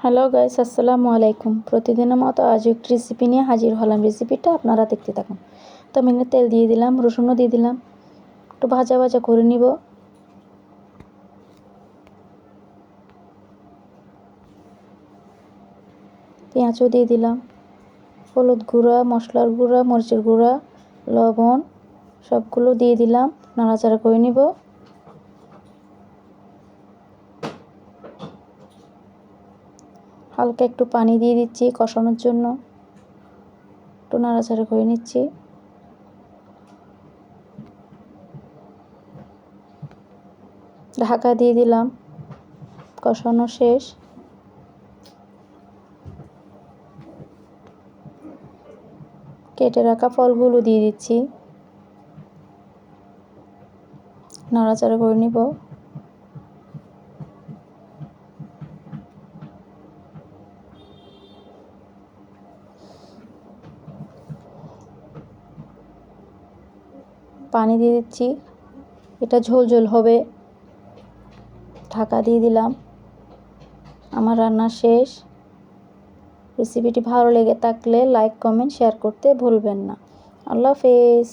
Hello guys, আসসালামু আলাইকুম। প্রতিদিনের মতো আজ একটি রেসিপি নিয়ে হাজির হলাম। রেসিপিটা আপনারা দেখতে থাকুন। তো আমি এখানে তেল দিয়ে দিলাম, রসুনও দিয়ে দিলাম, একটু ভাজা ভাজা করে নিব। পেঁয়াজও দিয়ে দিলাম, হলুদ গুঁড়া, মশলার গুঁড়া, মরিচের গুঁড়া, লবণ সবগুলো দিয়ে দিলাম, নাড়াচাড়া করে নিব। হালকা একটু পানি দিয়ে দিচ্ছি কষানোর জন্য, একটু নাড়াচাড়া করে নিচ্ছি। ঢাকা দিয়ে দিলাম, কষানো শেষ। কেটে রাখা ফলগুলো দিয়ে দিচ্ছি, নাড়াচাড়া করে নিব। পানি দিয়ে দিচ্ছি, এটা ঝোল ঝোল হবে। ঢাকা দিয়ে দিলাম। আমার রান্না শেষ। রেসিপিটি ভালো লেগে থাকলে লাইক, কমেন্ট, শেয়ার করতে ভুলবেন না। আল্লাহ হাফেজ।